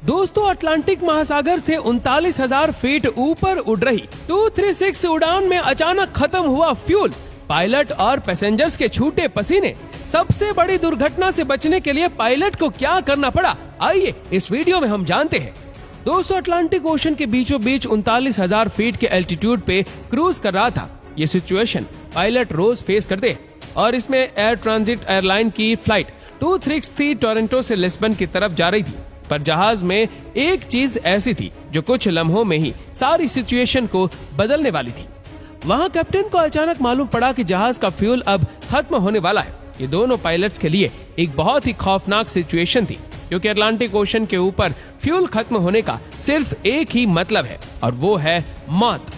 दोस्तों, अटलांटिक महासागर से 39,000 फीट ऊपर उड़ रही 236 उड़ान में अचानक खत्म हुआ फ्यूल, पायलट और पैसेंजर्स के छूटे पसीने। सबसे बड़ी दुर्घटना से बचने के लिए पायलट को क्या करना पड़ा, आइए इस वीडियो में हम जानते हैं। दोस्तों, अटलांटिक ओशन के बीचों बीच 39,000 फीट के एल्टीट्यूड पे क्रूज कर रहा था। ये सिचुएशन पायलट रोज फेस करते हैं और इसमें एयर ट्रांजिट एयरलाइन की फ्लाइट 233 टोरंटो से लिस्बन की तरफ जा रही थी। पर जहाज में एक चीज ऐसी थी जो कुछ लम्हों में ही सारी सिचुएशन को बदलने वाली थी। वहां कैप्टन को अचानक मालूम पड़ा कि जहाज का फ्यूल अब खत्म होने वाला है। ये दोनों पायलट्स के लिए एक बहुत ही खौफनाक सिचुएशन थी, क्योंकि अटलांटिक ओशन के ऊपर फ्यूल खत्म होने का सिर्फ एक ही मतलब है और वो है मौत।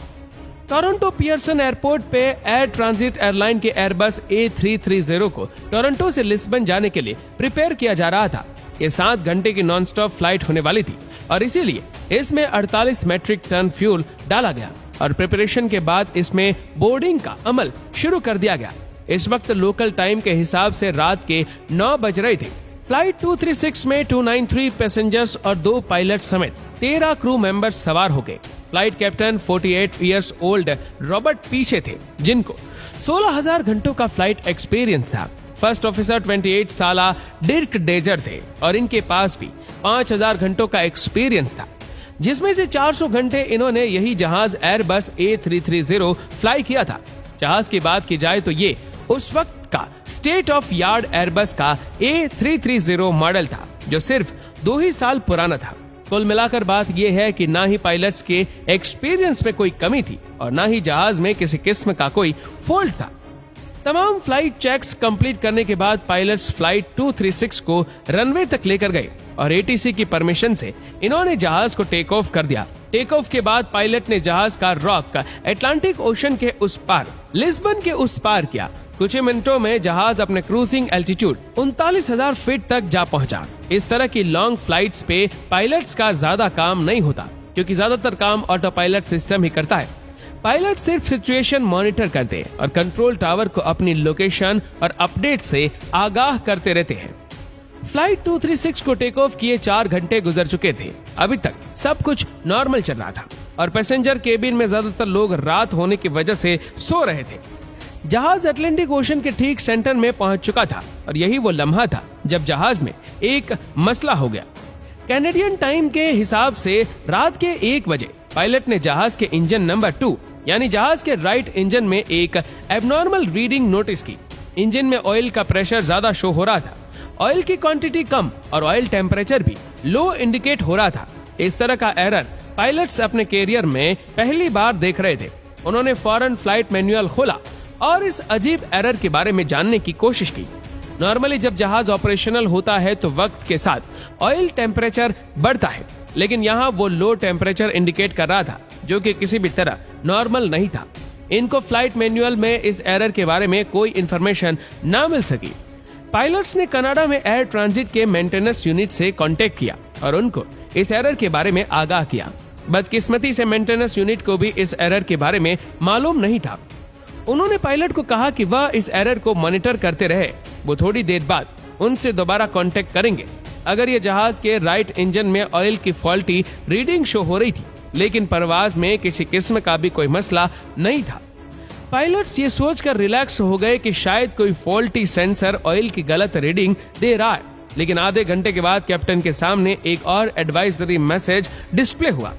टोरंटो पियर्सन एयरपोर्ट पे एयर ट्रांजिट एयरलाइन के एयरबस A330 को टोरंटो से लिस्बन जाने के लिए प्रिपेयर किया जा रहा था। ये 7 घंटे की नॉन स्टॉप फ्लाइट होने वाली थी और इसीलिए इसमें 48 मेट्रिक टन फ्यूल डाला गया और प्रिपरेशन के बाद इसमें बोर्डिंग का अमल शुरू कर दिया गया। इस वक्त लोकल टाइम के हिसाब से रात के 9 बज रहे थे। फ्लाइट 236 में 293 पैसेंजर्स और 2 पायलट समेत 13 क्रू मेंबर्स सवार हो गए। Flight captain 48 years old Robert पीछे थे, जिनको 16,000 घंटों का फ्लाइट एक्सपीरियंस था। फर्स्ट ऑफिसर 28 साला डिर्क डेजर थे और इनके पास भी 5,000 घंटों का एक्सपीरियंस था, जिसमें से 400 घंटे इन्होंने यही जहाज एयरबस A330 फ्लाई किया था। जहाज की बात की जाए तो ये उस वक्त का स्टेट ऑफ यार्ड एयरबस का A330 मॉडल था, जो सिर्फ 2 ही साल पुराना था। कुल मिलाकर बात यह है कि ना ही पायलट्स के एक्सपीरियंस में कोई कमी थी और ना ही जहाज में किसी किस्म का कोई फॉल्ट था। तमाम फ्लाइट चेक्स कंप्लीट करने के बाद पायलट्स फ्लाइट 236 को रनवे तक लेकर गए और ATC की परमिशन से इन्होंने जहाज को टेक ऑफ कर दिया। टेक ऑफ के बाद पायलट ने जहाज का रॉक अटलांटिक ओशन के उस पार लिस्बन के उस पार किया। कुछ ही मिनटों में जहाज अपने क्रूजिंग एल्टीट्यूड 39,000 फीट तक जा पहुंचा। इस तरह की लॉन्ग फ्लाइट्स पे पायलट्स का ज्यादा काम नहीं होता, क्योंकि ज्यादातर काम ऑटो पायलट सिस्टम ही करता है। पायलट सिर्फ सिचुएशन मॉनिटर करते हैं और कंट्रोल टावर को अपनी लोकेशन और अपडेट से आगाह करते रहते हैं। फ्लाइट 236 को टेक ऑफ किए 4 घंटे गुजर चुके थे। अभी तक सब कुछ नॉर्मल चल रहा था और पैसेंजर केबिन में ज्यादातर लोग रात होने की वजह से सो रहे थे। जहाज अटलांटिक ओशन के ठीक सेंटर में पहुंच चुका था और यही वो लम्हा था जब जहाज में एक मसला हो गया। कैनेडियन टाइम के हिसाब से रात के 1 बजे पायलट ने जहाज के इंजन नंबर 2 यानी जहाज के राइट इंजन में एक एबनॉर्मल रीडिंग नोटिस की। इंजन में ऑयल का प्रेशर ज्यादा शो हो रहा था, ऑयल की क्वांटिटी कम और ऑयल टेम्परेचर भी लो इंडिकेट हो रहा था। इस तरह का एरर पायलट्स अपने कैरियर में पहली बार देख रहे थे। उन्होंने फौरन फ्लाइट मैनुअल खोला और इस अजीब एरर के बारे में जानने की कोशिश की। नॉर्मली जब जहाज ऑपरेशनल होता है तो वक्त के साथ ऑयल टेम्परेचर बढ़ता है, लेकिन यहाँ वो लो टेम्परेचर इंडिकेट कर रहा था, जो कि किसी भी तरह नॉर्मल नहीं था। इनको फ्लाइट मैनुअल में इस एरर के बारे में कोई इंफॉर्मेशन ना मिल सकी। पायलट्स ने कनाडा में एयर ट्रांजिट के मेंटेनेंस यूनिट से कांटेक्ट किया और उनको इस एरर के बारे में आगाह किया। बदकिस्मती से मेंटेनेंस यूनिट को भी इस एरर के बारे में मालूम नहीं था। उन्होंने पायलट को कहा कि वह इस एरर को मॉनिटर करते रहे। वो थोड़ी देर बाद उनसे दोबारा कांटेक्ट करेंगे। अगर ये जहाज के राइट इंजन में ऑयल की फॉल्टी रीडिंग शो हो रही थी, लेकिन परवाज में किसी किस्म का भी कोई मसला नहीं था। पायलट्स ये सोचकर रिलैक्स हो गए कि शायद कोई फॉल्टी सेंसर ऑयल की गलत रीडिंग दे रहा है, लेकिन आधे घंटे के बाद कैप्टन के सामने एक और एडवाइजरी मैसेज डिस्प्ले हुआ।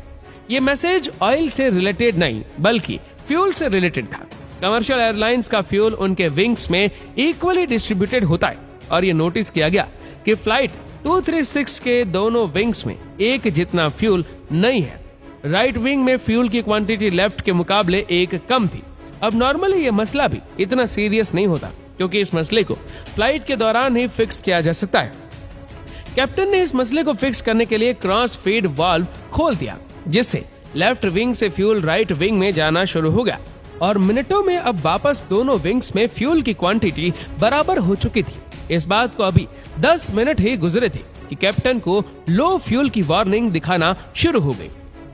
ये मैसेज ऑयल से रिलेटेड नहीं बल्कि फ्यूल से रिलेटेड था। कमर्शियल एयरलाइंस का फ्यूल उनके विंग्स में इक्वली डिस्ट्रीब्यूटेड होता है और ये नोटिस किया गया कि फ्लाइट 236 के दोनों विंग्स में एक जितना फ्यूल नहीं है। राइट विंग में फ्यूल की क्वांटिटी लेफ्ट के मुकाबले एक कम थी। अब नॉर्मली ये मसला भी इतना सीरियस नहीं होता, क्योंकि इस मसले को फ्लाइट के दौरान ही फिक्स किया जा सकता है। कैप्टन ने इस मसले को फिक्स करने के लिए क्रॉस फीड वाल्व खोल दिया, जिससे लेफ्ट विंग से फ्यूल राइट विंग में जाना शुरू हो गया और मिनटों में अब वापस दोनों विंग्स में फ्यूल की क्वांटिटी बराबर हो चुकी थी। इस बात को अभी 10 मिनट ही गुजरे थे कि कैप्टन को लो फ्यूल की वार्निंग दिखाना शुरू हो गई।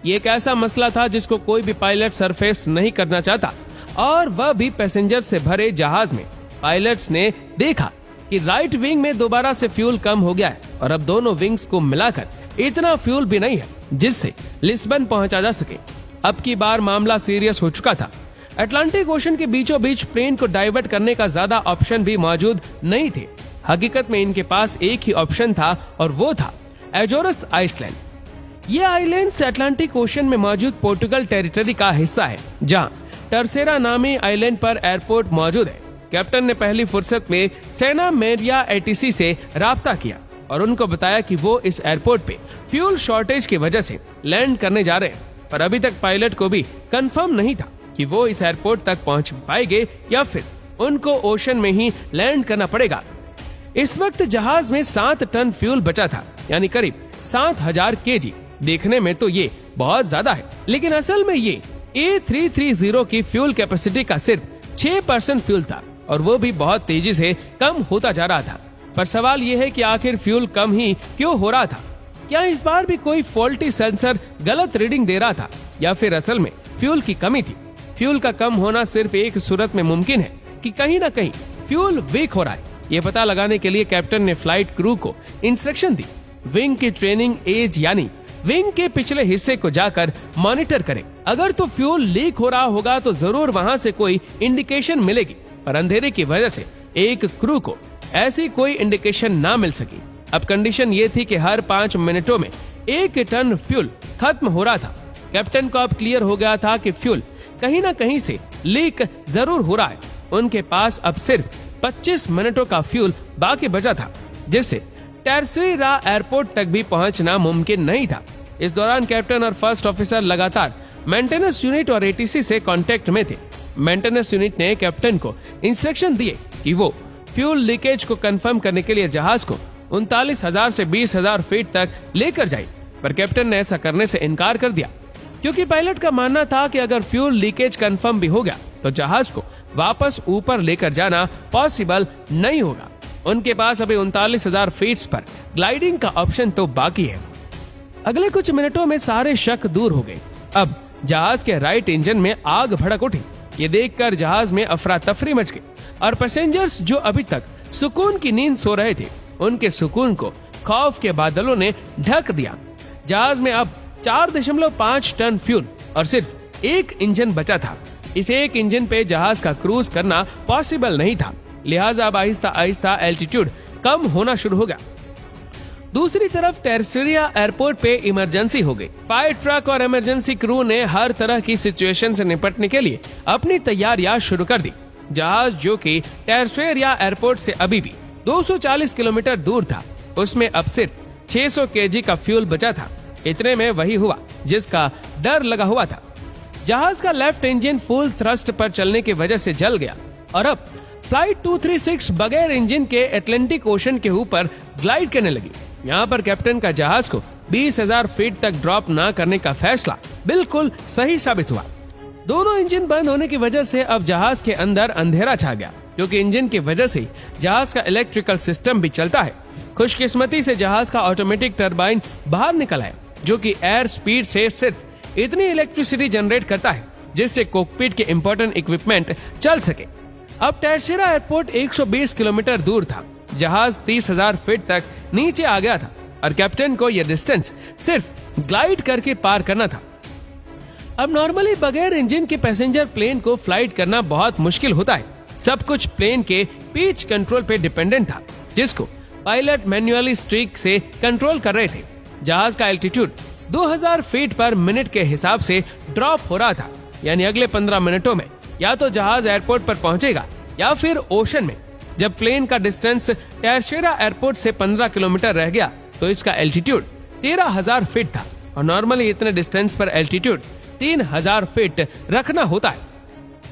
ये एक ऐसा मसला था जिसको कोई भी पायलट सरफेस नहीं करना चाहता, और वह भी पैसेंजर से भरे जहाज में। पायलट्स ने देखा कि राइट विंग में दोबारा से फ्यूल कम हो गया है और अब दोनों विंग्स को मिलाकर इतना फ्यूल भी नहीं है जिससे लिस्बन पहुंचा जा सके। अब की बार मामला सीरियस हो चुका था। अटलांटिक ओशन के बीचों बीच प्लेन को डाइवर्ट करने का ज्यादा ऑप्शन भी मौजूद नहीं थे। हकीकत में इनके पास एक ही ऑप्शन था और वो था एजोरस आइसलैंड। ये आइलैंड्स अटलांटिक ओशन में मौजूद पोर्टुगल टेरिटरी का हिस्सा है, जहां टर्सेरा नामी आइलैंड पर एयरपोर्ट मौजूद है। कैप्टन ने पहली फुर्सत में सेना मेरिया एटीसी से राब्ता किया और उनको बताया कि वो इस एयरपोर्ट पे फ्यूल शॉर्टेज की वजह से लैंड करने जा रहे हैं, पर अभी तक पायलट को भी कंफर्म नहीं था कि वो इस एयरपोर्ट तक पहुंच पाएंगे या फिर उनको ओशन में ही लैंड करना पड़ेगा। इस वक्त जहाज में 7 टन फ्यूल बचा था, यानी करीब 7000 केजी। देखने में तो ये बहुत ज्यादा है, लेकिन असल में ये A330 की फ्यूल कैपेसिटी का सिर्फ 6% फ्यूल था और वो भी बहुत तेजी से कम होता जा रहा था। पर सवाल ये है कि आखिर फ्यूल कम ही क्यों हो रहा था? क्या इस बार भी कोई फॉल्टी सेंसर गलत रीडिंग दे रहा था या फिर असल में फ्यूल की कमी थी? फ्यूल का कम होना सिर्फ एक सूरत में मुमकिन है कि कहीं ना कहीं फ्यूल वीक हो रहा है। ये पता लगाने के लिए कैप्टन ने फ्लाइट क्रू को इंस्ट्रक्शन दी विंग की ट्रेनिंग एज यानी विंग के पिछले हिस्से को जाकर मॉनिटर करें। अगर तो फ्यूल लीक हो रहा होगा तो जरूर वहां से कोई इंडिकेशन मिलेगी, पर अंधेरे की वजह से एक क्रू को ऐसी कोई इंडिकेशन ना मिल सकी। अब कंडीशन ये थी कि हर 5 मिनटों में 1 टन फ्यूल खत्म हो रहा था। कैप्टन को अब क्लियर हो गया था कि फ्यूल कहीं ना कहीं से लीक जरूर हो रहा है। उनके पास अब सिर्फ 25 मिनटों का फ्यूल बाकी बचा था, जिससे टर्सेरा एयरपोर्ट तक भी पहुंचना मुमकिन नहीं था। इस दौरान कैप्टन और फर्स्ट ऑफिसर लगातार मेंटेनेंस यूनिट और एटीसी से कांटेक्ट में थे। मेंटेनेंस यूनिट ने कैप्टन को इंस्ट्रक्शन दिए कि वो फ्यूल लीकेज को कंफर्म करने के लिए जहाज को 39,000 से 20,000 फीट तक लेकर जाए, पर कैप्टन ने ऐसा करने से इनकार कर दिया क्योंकि पायलट का मानना था कि अगर फ्यूल लीकेज कंफर्म भी हो गया तो जहाज को वापस ऊपर लेकर जाना पॉसिबल नहीं होगा। उनके पास अभी 39,000 फीट पर ग्लाइडिंग का ऑप्शन तो बाकी है। अगले कुछ मिनटों में सारे शक दूर हो गए। अब जहाज के राइट इंजन में आग भड़क उठी। ये देखकर जहाज में अफरा तफरी मच गई और पैसेंजर्स जो अभी तक सुकून की नींद सो रहे थे, उनके सुकून को खौफ के बादलों ने ढक दिया। जहाज में अब 4.5 टन फ्यूल और सिर्फ एक इंजन बचा था। इस एक इंजन पे जहाज का क्रूज करना पॉसिबल नहीं था, लिहाजा अब आहिस्ता आहिस्ता एल्टीट्यूड कम होना शुरू हो गया। दूसरी तरफ टर्सेरा एयरपोर्ट पे इमरजेंसी हो गई। फायर ट्रक और इमरजेंसी क्रू ने हर तरह की सिचुएशन से निपटने के लिए अपनी तैयारियां शुरू कर दी। जहाज जो कि टर्सेरा एयरपोर्ट से अभी भी 240 किलोमीटर दूर था, उसमें अब सिर्फ 600 केजी का फ्यूल बचा था। इतने में वही हुआ जिसका डर लगा हुआ था। जहाज का लेफ्ट इंजन फुल थ्रस्ट पर चलने की वजह से जल गया और अब फ्लाइट 236 बगैर इंजन के अटलांटिक ओशन के ऊपर ग्लाइड करने लगी। यहाँ पर कैप्टन का जहाज को 20,000 फीट तक ड्रॉप ना करने का फैसला बिल्कुल सही साबित हुआ। दोनों इंजन बंद होने की वजह से अब जहाज के अंदर अंधेरा छा गया, क्योंकि इंजन की वजह से जहाज का इलेक्ट्रिकल सिस्टम भी चलता है। खुशकिस्मती से जहाज का ऑटोमेटिक टरबाइन बाहर निकल आया, जो कि एयर स्पीड से सिर्फ इतनी इलेक्ट्रिसिटी जनरेट करता है जिससे कॉकपिट के इम्पोर्टेंट इक्विपमेंट चल सके। अब टर्सेरा एयरपोर्ट 120 किलोमीटर दूर था। जहाज 30,000 फीट तक नीचे आ गया था और कैप्टन को यह डिस्टेंस सिर्फ ग्लाइड करके पार करना था। अब नॉर्मली बगैर इंजन के पैसेंजर प्लेन को फ्लाइट करना बहुत मुश्किल होता है। सब कुछ प्लेन के पिच कंट्रोल पे डिपेंडेंट था, जिसको पायलट मैन्युअली स्ट्रिक से कंट्रोल कर रहे थे। जहाज का एल्टीट्यूड 2000 फीट पर मिनट के हिसाब से ड्रॉप हो रहा था, यानी अगले 15 मिनटों में या तो जहाज एयरपोर्ट पर पहुंचेगा या फिर ओशन में। जब प्लेन का डिस्टेंस टर्सेरा एयरपोर्ट से 15 किलोमीटर रह गया तो इसका एल्टीट्यूड 13,000 फीट था और नॉर्मली इतने डिस्टेंस पर एल्टीट्यूड 3,000 फीट रखना होता है।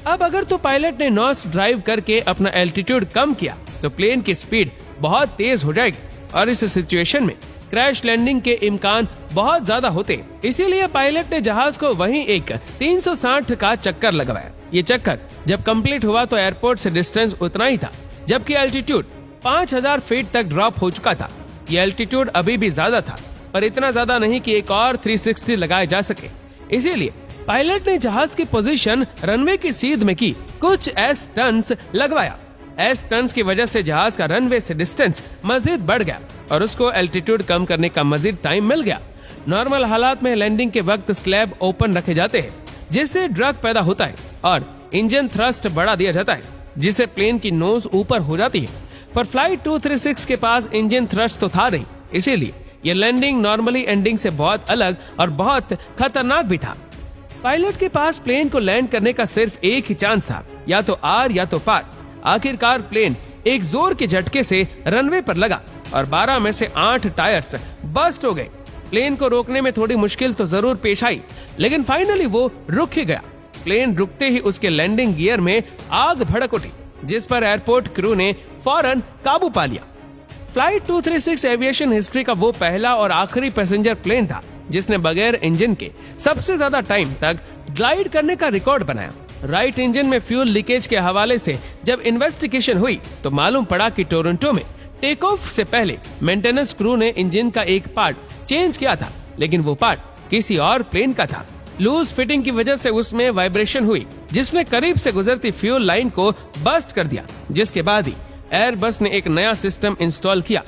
अब अगर तो पायलट ने नॉस ड्राइव करके अपना एल्टीट्यूड कम किया तो प्लेन की स्पीड बहुत तेज हो जाएगी और इस सिचुएशन में क्रैश लैंडिंग के इम्कान बहुत ज्यादा होते। इसीलिए पायलट ने जहाज को वहीं एक 360 का चक्कर लगवाया। ये चक्कर जब कंप्लीट हुआ तो एयरपोर्ट से डिस्टेंस उतना ही था, जबकि एल्टीट्यूड 5,000 फीट तक ड्रॉप हो चुका था। ये एल्टीट्यूड अभी भी ज्यादा था, पर इतना ज्यादा नहीं कि एक और 360 लगाए जा सके। इसीलिए पायलट ने जहाज की पोजीशन रनवे की सीध में की कुछ एस टर्न्स लगवाया। एस टर्न्स की वजह से जहाज का रनवे से डिस्टेंस मजीद बढ़ गया और उसको एल्टीट्यूड कम करने का मजीद टाइम मिल गया। नॉर्मल हालात में लैंडिंग के वक्त स्लैब ओपन रखे जाते हैं, जिससे ड्रग पैदा होता है और इंजन थ्रस्ट बढ़ा दिया जाता है, जिससे प्लेन की नोज ऊपर हो जाती है। पर फ्लाइट 236 के पास इंजन थ्रस्ट तो था नहीं, इसीलिए ये लैंडिंग नॉर्मली एंडिंग से बहुत अलग और बहुत खतरनाक भी था। पायलट के पास प्लेन को लैंड करने का सिर्फ एक ही चांस था, या तो आर या तो पार। आखिरकार प्लेन एक जोर के झटके से रनवे पर लगा और 12 में से 8 टायर्स बस्ट हो गए। प्लेन को रोकने में थोड़ी मुश्किल तो जरूर पेश आई, लेकिन फाइनली वो रुक ही गया। प्लेन रुकते ही उसके लैंडिंग गियर में आग भड़क उठी, जिस पर एयरपोर्ट क्रू ने फौरन काबू पा लिया। फ्लाइट 236 एविएशन हिस्ट्री का वो पहला और आखिरी पैसेंजर प्लेन था जिसने बगैर इंजन के सबसे ज्यादा टाइम तक ग्लाइड करने का रिकॉर्ड बनाया। राइट इंजन में फ्यूल लीकेज के हवाले से जब इन्वेस्टिगेशन हुई तो मालूम पड़ा कि टोरंटो में टेक ऑफ से पहले मेंटेनेंस क्रू ने इंजन का एक पार्ट चेंज किया था, लेकिन वो पार्ट किसी और प्लेन का था। लूज फिटिंग की वजह से उसमें वाइब्रेशन हुई, जिसने करीब से गुजरती फ्यूल लाइन को बस्ट कर दिया, जिसके बाद ही एयरबस ने एक नया सिस्टम इंस्टॉल किया,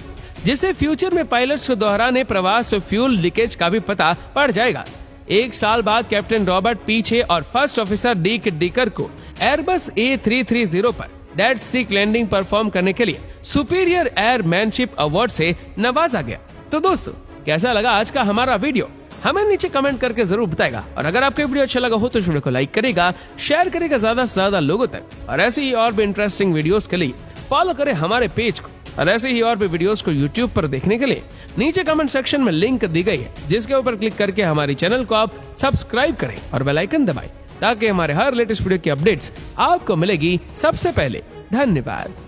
जिसे फ्यूचर में पायलट्स को दोहराने प्रवास और फ्यूल लीकेज का भी पता पड़ जाएगा। 1 साल बाद कैप्टन रॉबर्ट पीछे और फर्स्ट ऑफिसर डीक डिकर को एयरबस A330 पर डेड स्टिक लैंडिंग परफॉर्म करने के लिए सुपीरियर एयरमैनशिप अवार्ड से नवाजा गया। तो दोस्तों, कैसा लगा आज का हमारा वीडियो? हमें नीचे कमेंट करके जरूर बताएगा। और अगर आपको वीडियो अच्छा लगा हो तो इस वीडियो को लाइक करेगा, शेयर करेगा ज्यादा से ज्यादा लोगों तक, और ऐसे ही और भी इंटरेस्टिंग वीडियोस के लिए फॉलो करें हमारे पेज को। और ऐसे ही और भी वीडियोस को YouTube पर देखने के लिए नीचे कमेंट सेक्शन में लिंक दी गई है, जिसके ऊपर क्लिक करके हमारे चैनल को आप सब्सक्राइब करें और बेल आइकन दबाएं, ताकि हमारे हर लेटेस्ट वीडियो की अपडेट्स आपको मिलेगी सबसे पहले। धन्यवाद।